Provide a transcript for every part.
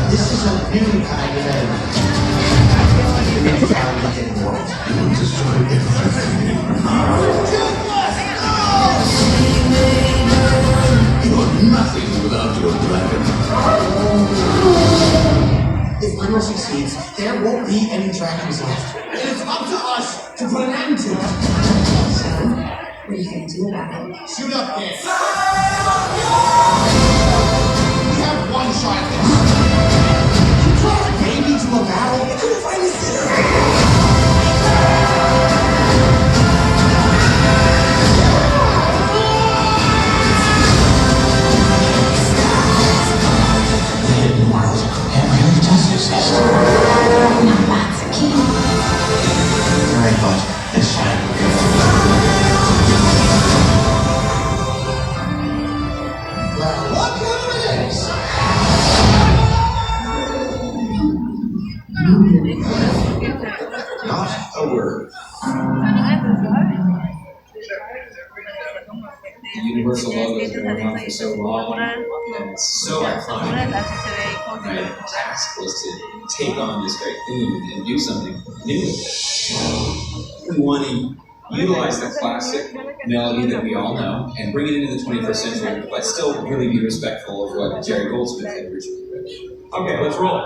This is a new kind of challenging world. You will destroy everything. You are nothing without your dragon. If Limo succeeds, there won't be any dragons left. And it's up to us to put an end to it. So, what are you going to do about it? Shoot up there. We have one shot at this. You brought a baby to a battle? It couldn't find a sitter. The hidden world can't really just exist. Now that's a key. Alright, but this time we're going to well, look who it is! Not a word. The Universal logo has been around for so long, and it's so iconic. My task was to take on this great theme and do something new with it. We want to utilize the classic melody that we all know and bring it into the 21st century, but still really be respectful of what Jerry Goldsmith had originally written. Okay, let's roll it.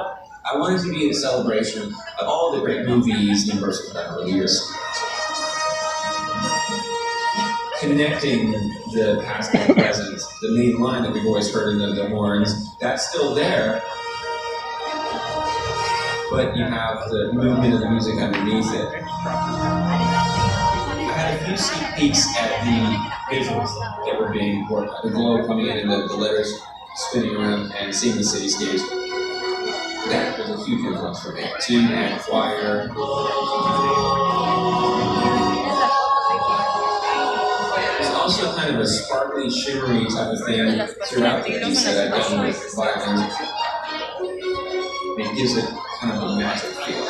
I wanted to be a celebration of all the great movies Universal done over the years. Connecting the past and the present, the main line that we've always heard in the horns, that's still there, but you have the movement of the music underneath it. I had a few sneak peeks at the visuals that were being worked on, the glow coming in and the letters spinning around and seeing the cityscapes. That was a huge influence for me. To add choir. Also kind of a sparkly, shimmery type of thing throughout the piece that I've done with violins. It gives it kind of a magic feel.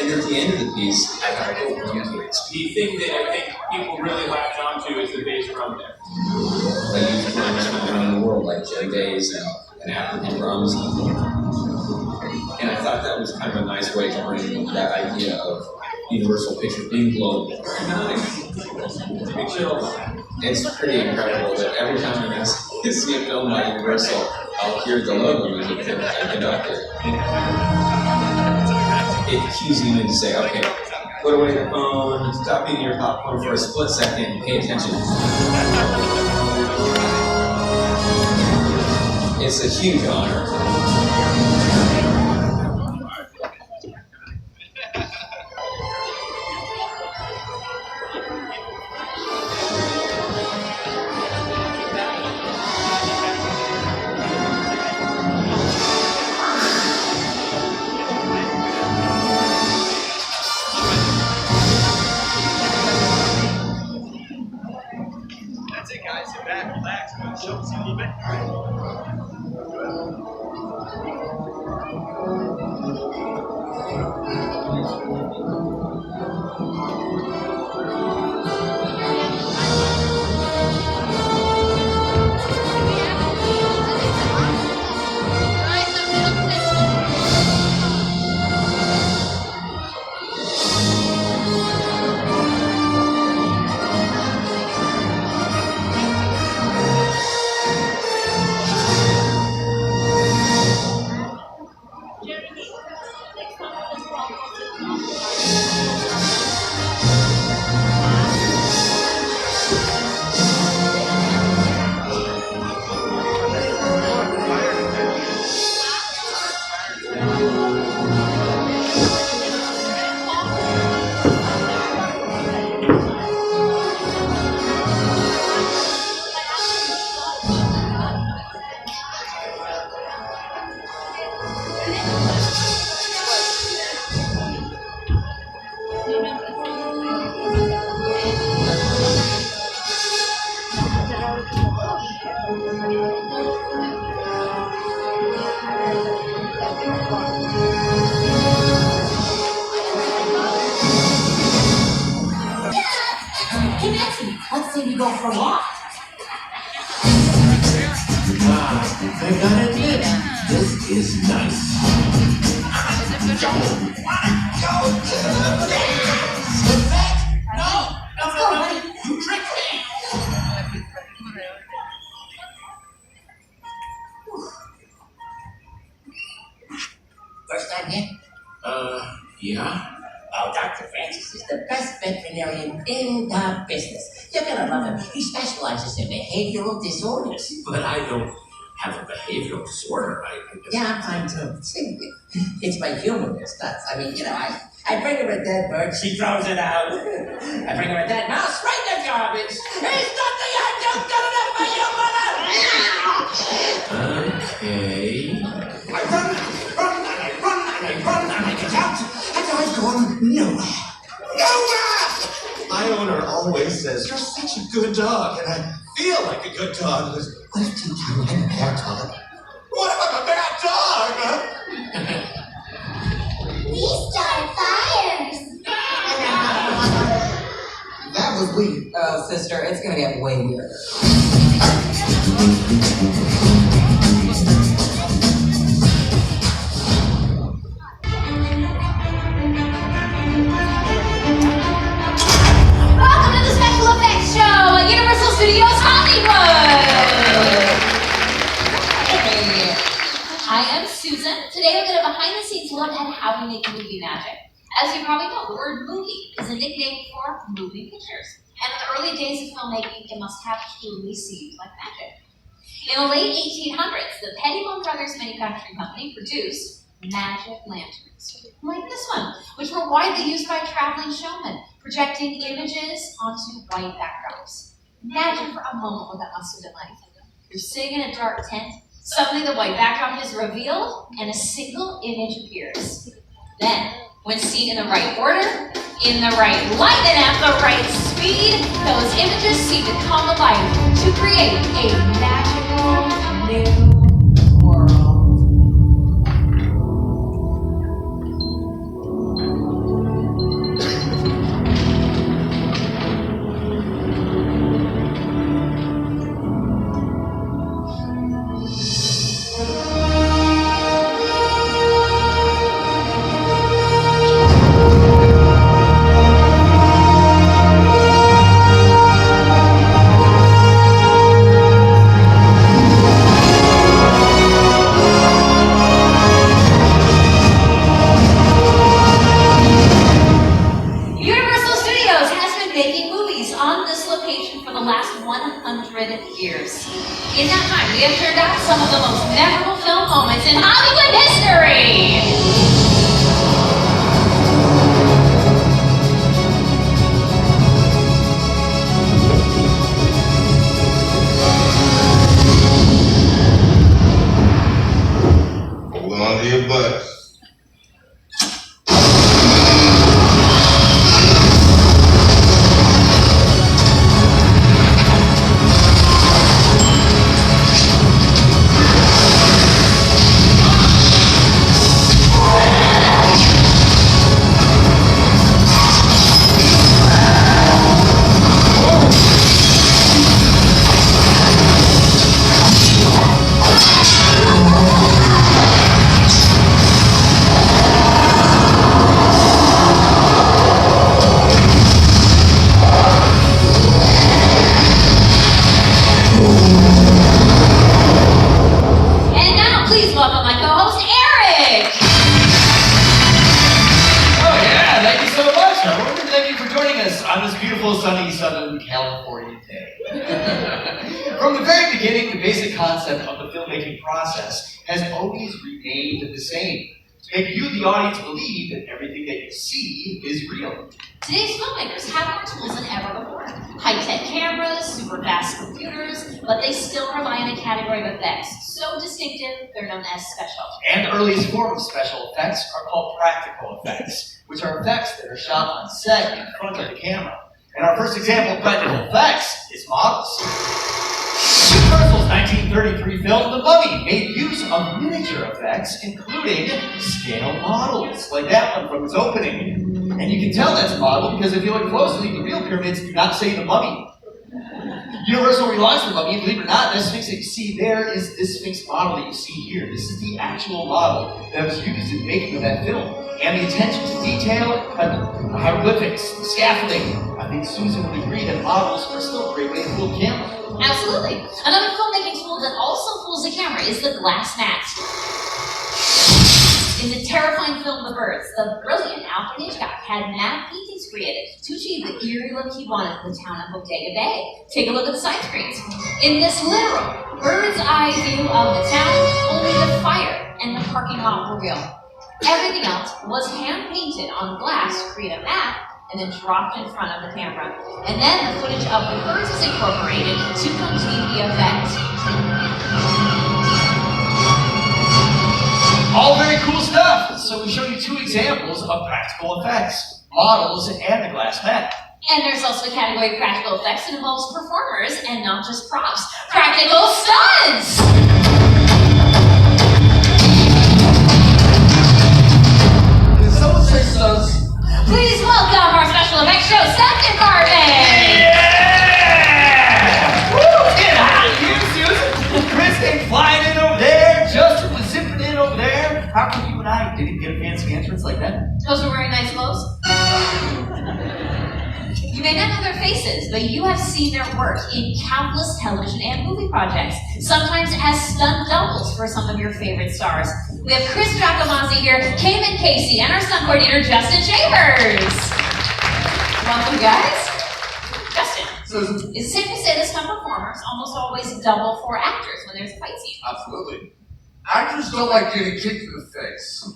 And at the end of the piece, I have a little drum kits. The thing that I think people really latch onto is the bass drum there. I use drums from around the world, like Jim Days and African drums. And I thought that was kind of a nice way to bring that idea of Universal Pictures being global. It's pretty incredible that every time I see a film by Universal, I'll hear the logo music that I conducted. It cues you in to say, okay, put away the phone, stop eating your popcorn for a split second, pay attention. It's a huge honor. That's it, guys. Sit back, relax. I'm going to show you a little bit. All right. for what? I gotta admit, this is nice. Don't wanna go to the dance. No, you tricked me. First time here? Yeah. Oh, Dr. Francis is the best veterinarian in the business. You're gonna love him. He specializes in behavioral disorders. But I don't have a behavioral disorder. I guess. Yeah, I'm too. It's my humor that's nuts. I mean, I bring her a dead bird, she throws it out. I bring her a dead mouse, right in the garbage. Here's nothing I just got enough for you, mother! Okay. I run, and I get out, and I've gone nowhere. Nowhere! My owner always says, you're such a good dog, and I feel like a good dog. What if you tell me I'm a bad dog? What if I'm a bad dog? We start fires. That was weird. Sister, it's gonna get way weirder. Welcome to the Special Effects Show at Universal Studios Hollywood. Hey, I am Susan. Today we're going to behind-the-scenes look at how we make movie magic. As you probably know, the word movie is a nickname for moving pictures. And in the early days of filmmaking, it must have truly seemed like magic. In the late 1800s, the Pettibone Brothers Manufacturing Company produced magic lanterns, like this one, which were widely used by traveling showmen, projecting images onto white backdrops. Imagine for a moment what that must have been like. You're sitting in a dark tent, suddenly the white backdrop is revealed, and a single image appears. Then, when seen in the right order, in the right light, and at the right speed, those images seem to come alive to create a magical new world. Years. In that time, we have turned out some of the most memorable film moments in Hollywood history. Hold on to your butts. Sunny Southern California day. From the very beginning, the basic concept of the filmmaking process has always remained the same. To make you, the audience, believe that everything that you see is real. Today's filmmakers have more tools than ever before. High-tech cameras, super fast computers, but they still rely on a category of effects so distinctive they're known as special. And the earliest form of special effects are called practical effects, which are effects that are shot on set in front of the camera. And our first example of practical effects is models. Universal's 1933 film, The Mummy, made use of miniature effects, including scale models, like that one from its opening. And you can tell that's a model because if you look closely, the real pyramids do not say The Mummy. Universal relaunched the mummy. Believe it or not, the Sphinx that you see there is this Sphinx model that you see here. This is the actual model that was used in making of that film. And the attention to detail, the hieroglyphics, the scaffolding. I think Susan would agree that models are still a great way to fool the camera. Absolutely. Another filmmaking tool that also fools the camera is the glass mask. In the terrifying film The Birds, the brilliant Alfred Hitchcock had matte paintings created to achieve the eerie look he wanted in the town of Bodega Bay. Take a look at the sign screens. In this literal bird's eye view of the town, only the fire and the parking lot were real. Everything else was hand painted on glass to create a matte and then dropped in front of the camera. And then the footage of the birds was incorporated to complete the effect. All very cool stuff. So we show you two examples of practical effects, models and the glass mat. And there's also a category of practical effects that involves performers and not just props. Practical stunts! Did someone say stunts? Please welcome our special effects show stunt department! Yeah! Woo! Get out of here, Susan! Chris came flying in over there. Justin was zipping in over there. How come you and I didn't get a fancy entrance like that? Those are wearing nice clothes. You may not know their faces, but you have seen their work in countless television and movie projects, sometimes as stunt doubles for some of your favorite stars. We have Chris Giacomazzi here, Cayman Casey, and our stunt coordinator, Justin Chambers. Welcome, guys. Justin, Susan. is it safe to say that stunt performers almost always double for actors when there's a fight scene? Absolutely. Actors don't like getting kicked in the face.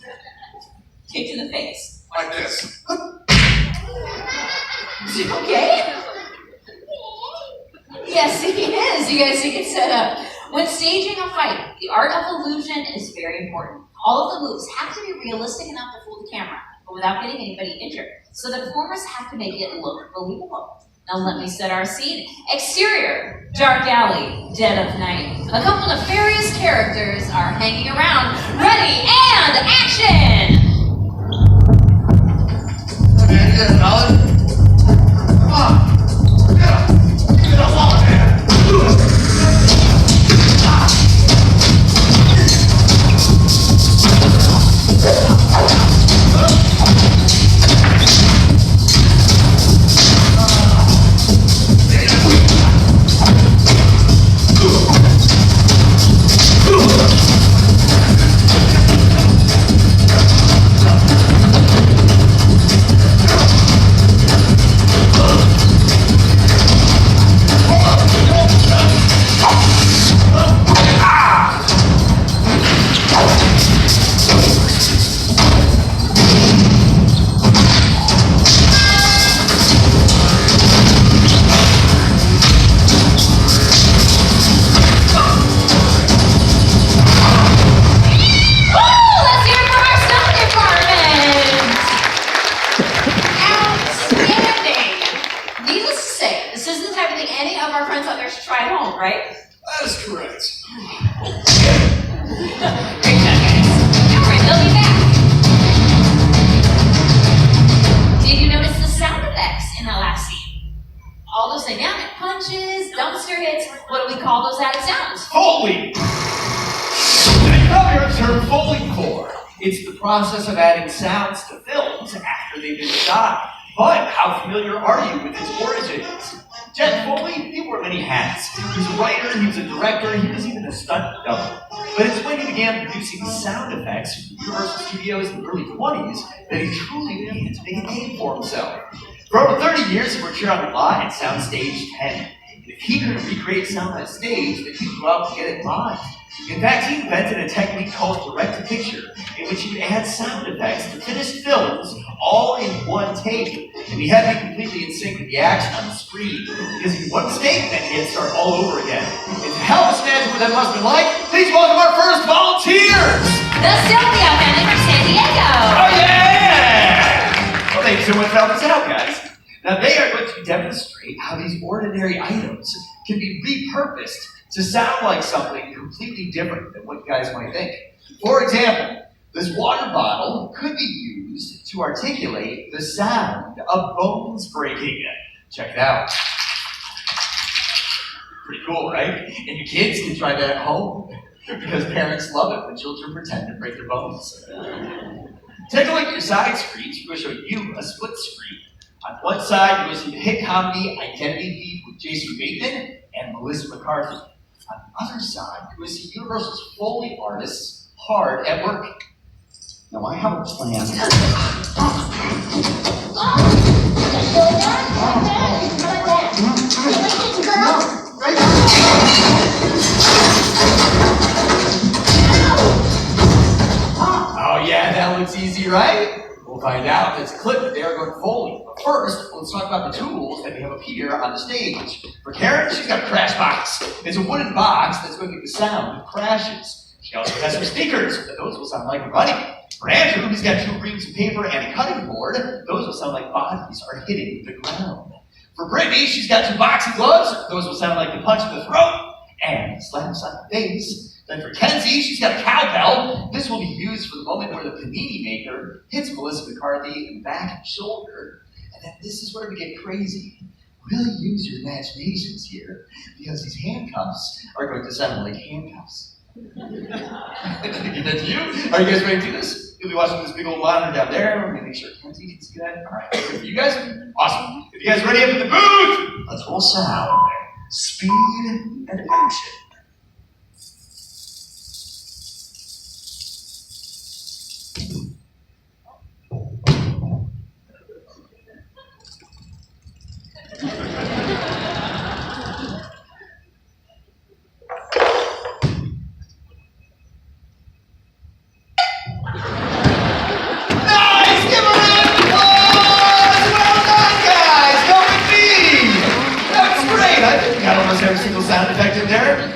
Kicked in the face. Like this. Is he okay? Yes, he is. You guys see it set up. When staging a fight, the art of illusion is very important. All of the moves have to be realistic enough to fool the camera, but without getting anybody injured. So the performers have to make it look believable. Now let me set our scene. Exterior, dark alley, dead of night. A couple of nefarious characters are hanging around. Ready and action! Man, you got $1? Come on. Get up. Get up on there. Process of adding sounds to films after they've been shot. But how familiar are you with its origins? Jet Foley, he wore many hats. He was a writer, he was a director, he was even a stunt double. But it's when he began producing sound effects for Universal Studios in the early 20s that he truly began to make a name for himself. For over 30 years, he worked here on the lot at Soundstage 10. And if he couldn't recreate sound on stage, then he'd go out and get it live. In fact, he invented a technique called direct-to-picture, in which he would add sound effects to finished films all in one take. And he had to be completely in sync with the action on the screen, because if one mistake, then he had to start all over again. And to help us imagine what that must have been like, please welcome our first volunteers! The Sylvia family from San Diego! Oh yeah! Well, thank you so much for helping us out, guys. Now they are going to demonstrate how these ordinary items can be repurposed to sound like something completely different than what you guys might think. For example, this water bottle could be used to articulate the sound of bones breaking. Check it out. Pretty cool, right? And you kids can try that at home because parents love it when children pretend to break their bones. Take a look at your side screens. We're going to show you a split screen. On one side, you're going to see the hit comedy Identity Thief with Jason Bateman and Melissa McCarthy. On the other side, you're going to see Universal's Foley artists hard at work. Now, I have a plan. Oh yeah, that looks easy, right? We'll find out. That's a clip that they are going Foley. But first, let's talk about the tools that we have up here on the stage. For Karen, she's got a crash box. It's a wooden box that's going to make the sound of crashes. She also has some speakers, but those will sound like running. For Andrew, he's got 2 reams of paper and a cutting board. Those will sound like bodies are hitting the ground. For Brittany, she's got 2 boxing gloves. Those will sound like the punch in the throat and slaps on the face. Then for Kenzie, she's got a cowbell. This will be used for the moment where the panini maker hits Melissa McCarthy in the back and shoulder. And then this is where we get crazy. Really use your imaginations here, because these handcuffs are going to sound like handcuffs. Give that to you? Are you guys ready to do this? You'll be watching this big old monitor down there. We're going to make sure Kenzie can see that. All right, good for you guys? Awesome. If you guys ready up in the booth, let's roll sound, speed, and action.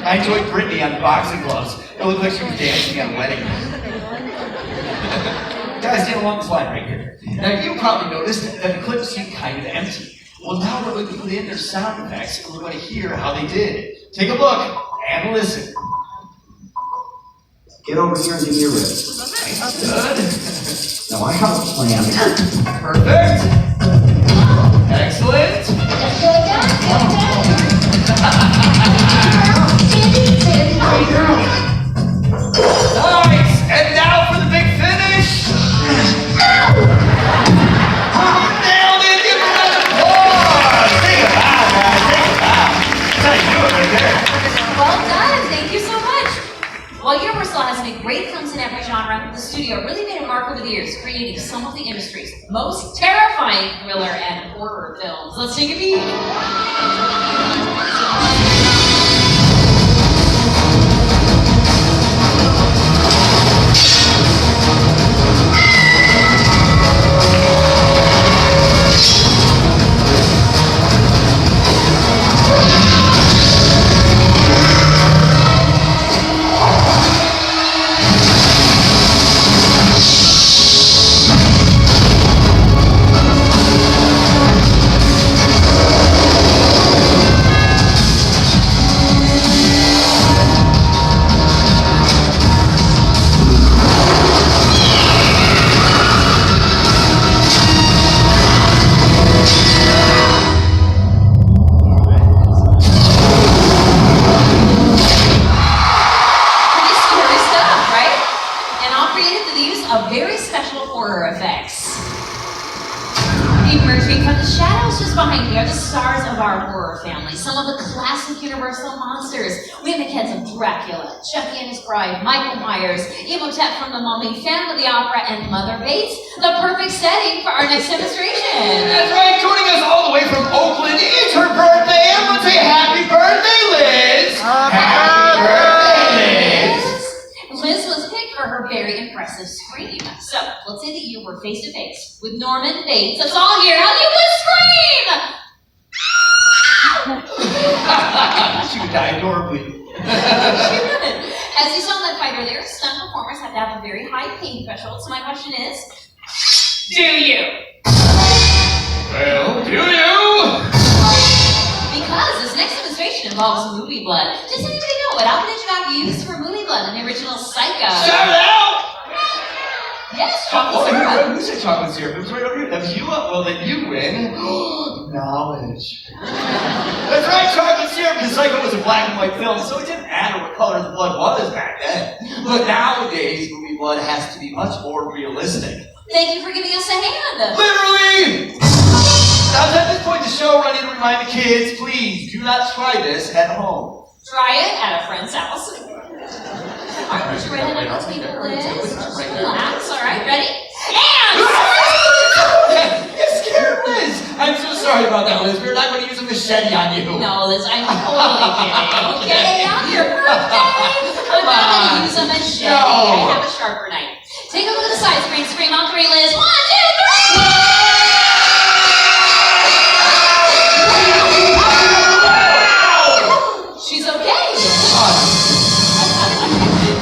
I enjoyed Brittany on the boxing gloves. It looked like she was dancing at a wedding. Guys, get along this line right here. Now, you probably noticed that the clips seem kind of empty. Well, now we're going to put in their sound effects, and we're going to hear how they did. Take a look and listen. Get over here and give me a rib. Good. Now, I have a plan. Perfect. Excellent. Nice! And now for the big finish! Nailed it! Give it another applause! Take a bow, guys. Take a bow. That's how you do it right there. Well done. Thank you so much. While Universal has made great films in every genre, the studio really made a mark over the years, creating some of the industry's most terrifying thriller and horror films. Let's take a peek. Dracula, Chucky and his bride, Michael Myers, Imhotep from the Mummy, Phantom of the Opera, and Mother Bates, the perfect setting for our next demonstration. That's right, joining us all the way from Oakland, it's her birthday. Everyone say happy birthday, Liz! Happy birthday, Liz! Liz was picked for her very impressive scream. So, let's say that you were face to face with Norman Bates. Let's all hear how you would scream! She would die adorably. As you saw in that fight earlier, stunt performers have to have a very high pain threshold. So my question is, do you? Well, do you? Because this next demonstration involves movie blood. Does anybody know what alcohol got used for movie blood in the original Psycho? Shout it out! Yes, chocolate syrup. Who said chocolate syrup? It was right over here. That was you. Well, then you win. Knowledge. That's right, chocolate this year because Psycho was a black and white film, so it didn't matter what color the blood was back then. But nowadays, movie blood has to be much more realistic. Thank you for giving us a hand. Literally! Now, at this point in the show, I need to remind the kids, please do not try this at home. Try it at a friend's house. Alright, put your right hand on the table, Liz. Just relax, alright, ready? And... You scared Liz! I'm so sorry about that, Liz. We're not going to use a machete on you. No, Liz, I'm totally kidding. Okay, on your birthday, I'm not going to use a machete. I have a sharper knife. Take a look at the side screen. Scream on 3, Liz. 1, 2, 3! She's okay.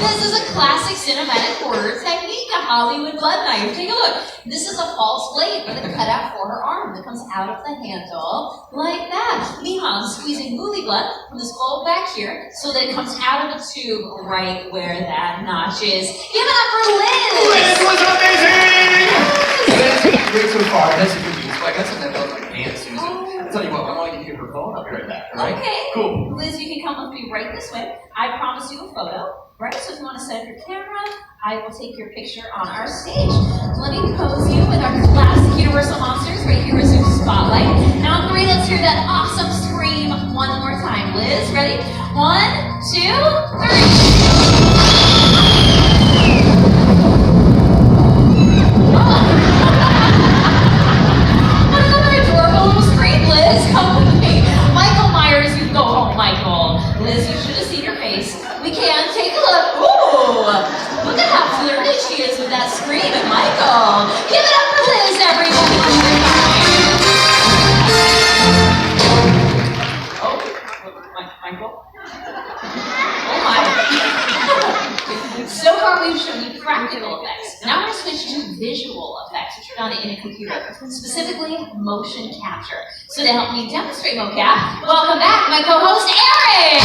This is a classic cinematic horror technique, a Hollywood blood knife. Take a look. This is a false blade with a cutout for her arm that comes out of the handle like that. Meanwhile, I'm squeezing movie blood from this bulb back here so that it comes out of the tube right where that notch is. Give it up for Liz! Liz was amazing! Liz, great so far. That's a good news. I got something about my aunt Susan. I'll tell you what, I'm going to give you her phone. I'll be right back, all right? Okay. Cool. Liz, you can come with me right this way. I promise you a photo, right? So if you want to set up your camera, I will take your picture on our stage. Let me pose you with our classic Universal Monsters right here as your spotlight. Now on 3, let's hear that awesome scream one more time. Liz, ready? 1, 2, 3. Another adorable little scream, Liz. Come with me. Michael Myers, you can go home, Michael. Liz, you should have seen her face. We can take a look. Ooh, look at how flirty she is with that scream at Michael. Give it up for Liz, everybody. Oh, Michael. Oh my. So far we've shown you practical effects. Now we're going to switch to visual effects, which are done in a computer, specifically motion capture. So to help me demonstrate mocap, welcome back my co-host Eric.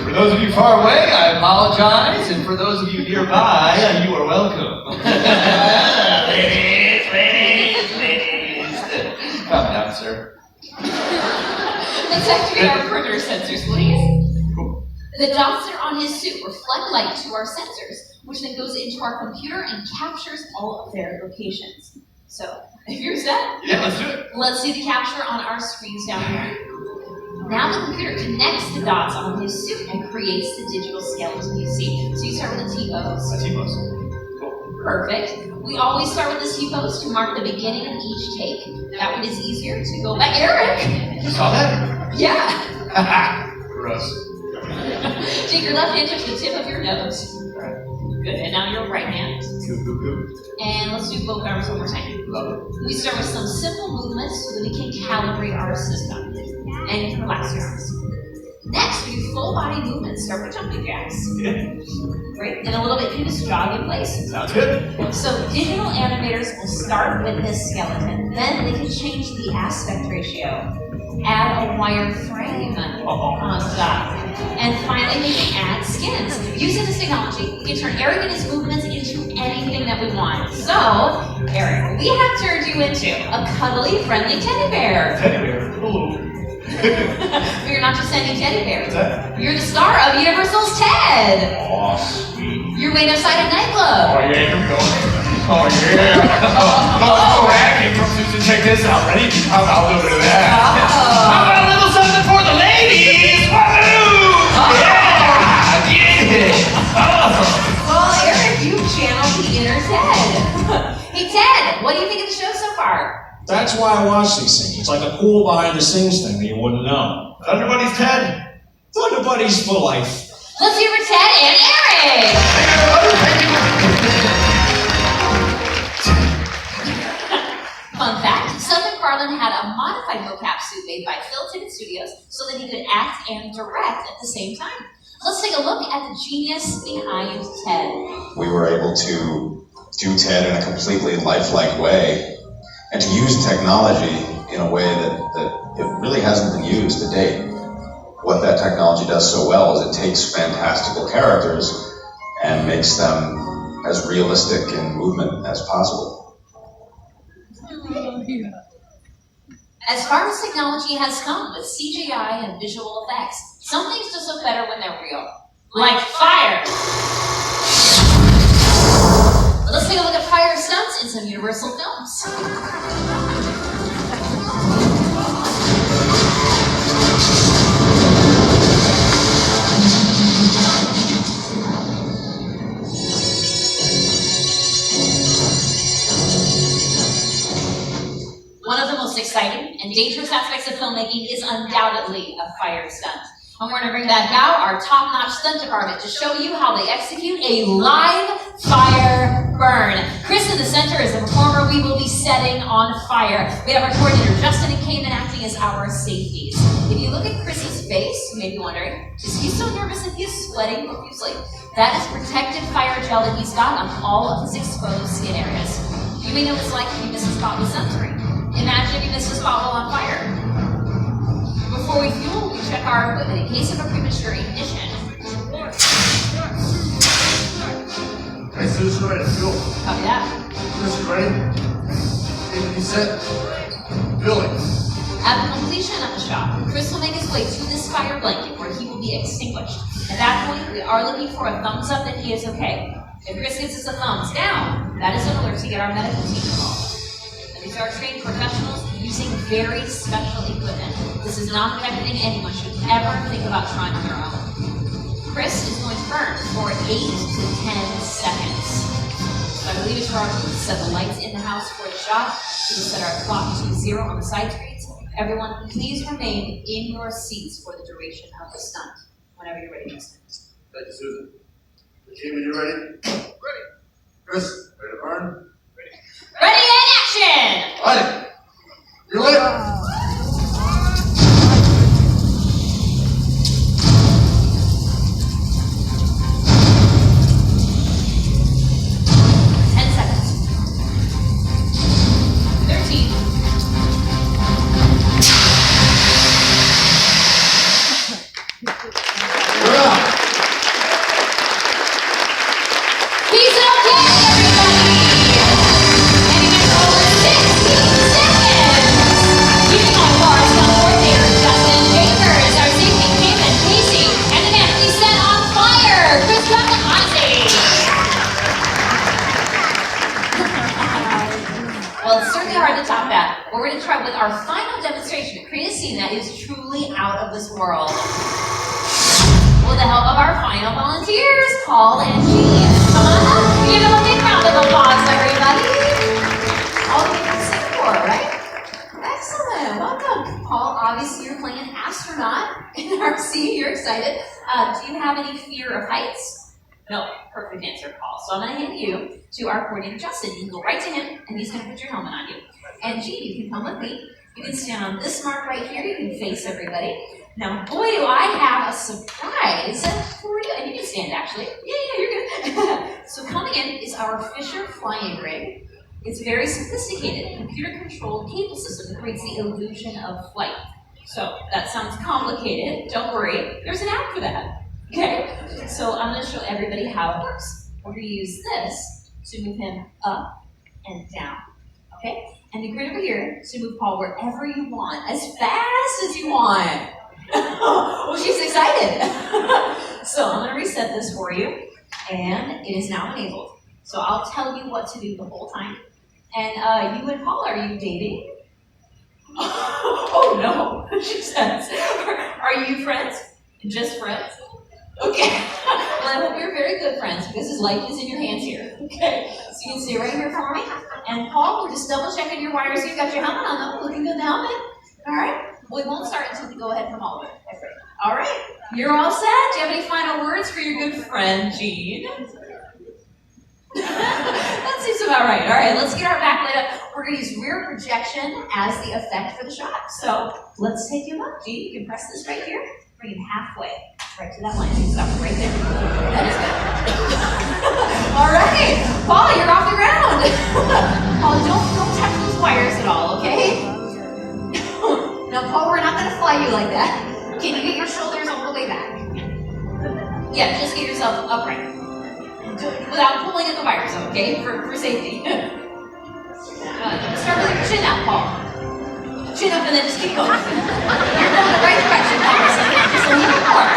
For those of you far away, I apologize, and for those of you nearby, you are welcome. ladies. Calm down, sir. Let's activate our perimeter sensors, please. Cool. The dots that are on his suit reflect light to our sensors, which then goes into our computer and captures all of their locations. So, if you're set, Yeah, let's do it. let's see the capture on our screens down here. Now the computer connects the dots on his suit and creates the digital skeleton you see. So you start with a T-pose. A T-pose. Cool. Perfect. We always start with the T-pose to mark the beginning of each take. That one is easier to go by. Eric! You saw that? Yeah! Gross. Take your left hand to the tip of your nose. Good. And now your right hand. Cool. And let's do both arms one more time. Love it. We start with some simple movements so that we can calibrate our system. And you can relax your arms. Next, we do full body movements. Start with jumping jacks. Yeah. Great. And a little bit, you just jog in place. Sounds good. So digital animators will start with this skeleton. Then they can change the aspect ratio. Add a wire frame on top. And finally, we can add skins. Using this technology, we can turn Eric and his movements into anything that we want. So, Eric, we have turned you into a cuddly, friendly teddy bear. Teddy bear. Cool. But you're not just any teddy bear. What's that? You're the star of Universal's Ted. Aw, sweet. You're waiting outside a nightclub. Oh, yeah, here we go. Oh, yeah. Oh, acting from Susan. Check this out. Ready? How about a little bit of that? How about a little something for the ladies? Woo! Yeah! Well, Eric, you channeled the inner Ted. Hey, Ted, what do you think of the show so far? That's why I watch these things. It's like a cool behind-the-scenes thing that you wouldn't know. Thunder Buddies, Ted. Thunder Buddies for life. Let's hear for Ted and Eric. Fun fact, Seth MacFarlane had a modified mocap suit made by Phil Tippett Studios so that he could act and direct at the same time. Let's take a look at the genius behind Ted. We were able to do Ted in a completely lifelike way and to use technology in a way that it really hasn't been used to date. What that technology does so well is it takes fantastical characters and makes them as realistic in movement as possible. As far as technology has come with CGI and visual effects, some things just look better when they're real. Like fire! Let's take a look at fire stunts in some Universal films. One of the most exciting and dangerous aspects of filmmaking is undoubtedly a fire stunt. And we're going to bring back now our top-notch stunt department to show you how they execute a live fire burn. Chris in the center is the performer we will be setting on fire. We have our coordinator Justin and Cayman acting as our safeties. If you look at Chrissy's face, you may be wondering, is he so nervous that he is sweating profusely? That is protective fire gel that he's got on all of his exposed skin areas. You may know what it's like if you miss a spot with sunscreen. Imagine if you missed a spot while on fire. Before we fuel, we check our equipment in case of a premature ignition. Hey, Susan, ready to fuel. Copy that. Chris, you ready? Agency set. Fueling. At the completion of the shot, Chris will make his way to this fire blanket where he will be extinguished. At that point, we are looking for a thumbs up that he is okay. If Chris gives us a thumbs down, that is an alert to get our medical team involved. These are trained professionals using very special equipment. This is not everything anyone should ever think about trying on their own. Chris is going to burn for 8 to 10 seconds. So I believe it's our to set the lights in the house for the shot. We will set our clock to 0 on the side screens. Everyone, please remain in your seats for the duration of the stunt. Whenever you're ready, Justin. Thank you, Susan. Cayman, you ready? Ready. Chris, ready to burn? Ready and action! Ready. You're lit. 10 seconds. 13. 'Truly out of this world'. With the help of our final volunteers, Paul and Julian. Come on up. Give them a big round of applause, everybody. All the way from Singapore, right? Excellent. Welcome. Paul, obviously you're playing an astronaut in our scene. You're excited. Do you have any fear of heights? No. Perfect answer, Paul. So I'm going to hand you to our coordinator, Justin. You can go right to him, and he's going to put your helmet on you. And Jean, you can come with me. You can stand on this mark right here. You can face everybody. Now, boy, do I have a surprise for you. And you can stand, actually. Yeah, you're good. So coming in is our Fisher flying rig. It's a very sophisticated, computer-controlled cable system that creates the illusion of flight. So that sounds complicated. Don't worry. There's an app for that. Okay? So I'm going to show everybody how it works. We're going to use this to move him up and down. Okay? And the grid over here to move Paul wherever you want, as fast as you want. Well, she's excited. So I'm going to reset this for you, and it is now enabled. So I'll tell you what to do the whole time. And you and Paul, are you dating? Oh no, she says. Are you friends? Just friends? Okay. Well, I hope you're very good friends because his life is in your hands here. Okay. So you can stay right here for me. And Paul, we're just double checking your wires. You've got your helmet on though. Looking good in the helmet. All right. We won't start until we go ahead from all of it. All right. You're all set. Do you have any final words for your good friend, Jean? That seems about right. All right. Let's get our backlight up. We're going to use rear projection as the effect for the shot. So let's take him up. Jean, you can press this right here. Bring him halfway. Right to that line. Stop right there. That is good. All right. Paul, you're off the ground. Paul, don't touch those wires at all, okay? Now, Paul, we're not going to fly you like that. Can you get your shoulders all the way back? Yeah, just get yourself upright. Without pulling at the wires, okay? For safety. Start with your chin out, Paul. chin up and then just keep going. You're going the right direction, Paul. Just a little more.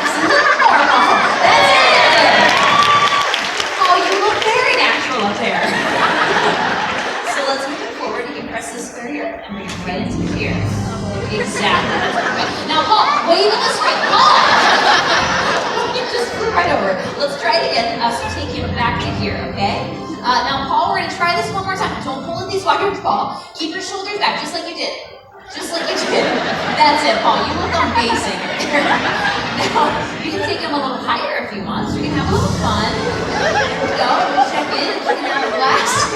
Just a little more, Paul. That's it. Oh, you look very natural up there. So let's move it forward. You can press this square here and bring it right into here. Exactly. That's perfect. Now, Paul, wave in this way. Paul! You just flew right over. Let's try it again. So take him back to here, okay? Now, Paul, we're going to try this one more time. Don't pull at these wires, Paul. Keep your shoulders back, just like you did. Just like you did. That's it, Paul. You look amazing. Now, you can take him a little higher if you want, so you can have a little fun. There we go. Check in. You can have a blast.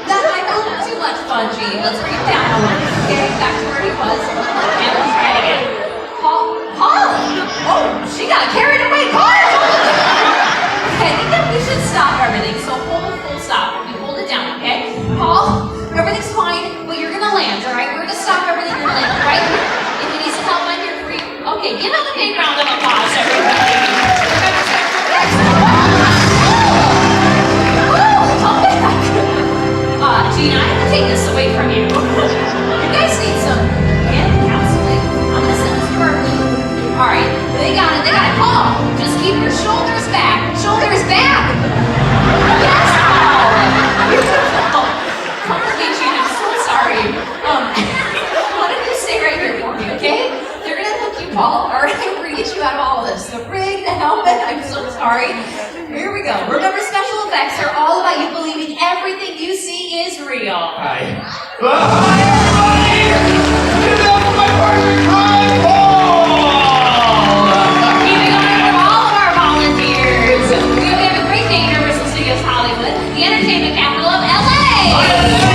That might be a little too much fun, Gene. Let's bring it down a little. Okay, back to where he was. And let's try it again. Paul? Oh, she got carried away. Paul! Okay, I think that we should stop everything. So hold a full stop. We hold it down, okay? Paul, everything's fine, but you're gonna land, all right? We're gonna stop everything. You're gonna land right here. If you need some help, I'm here for you. Okay, give him a big round of applause, everybody. Remember, special effects. Come back. Gene, I have to take this away from you. You guys need some hand counseling. I'm gonna send this to our room. All right, they got it. Paul, just keep your shoulders back. Shoulders back. Yes, Paul. Beautiful. Comfort Gene, I'm so sorry. Why don't you stay right here for me, okay? They're gonna hook you, Paul. All right, we're gonna get you out of all of this. The rig, the helmet. I'm so sorry. Here we go. Remember, special effects are all about you believing everything you see is real. Hi, everybody! Give it up for my partner in crime, Paul! Keeping on for all of our volunteers. We have a great day at Universal Studios Hollywood, the entertainment capital of LA.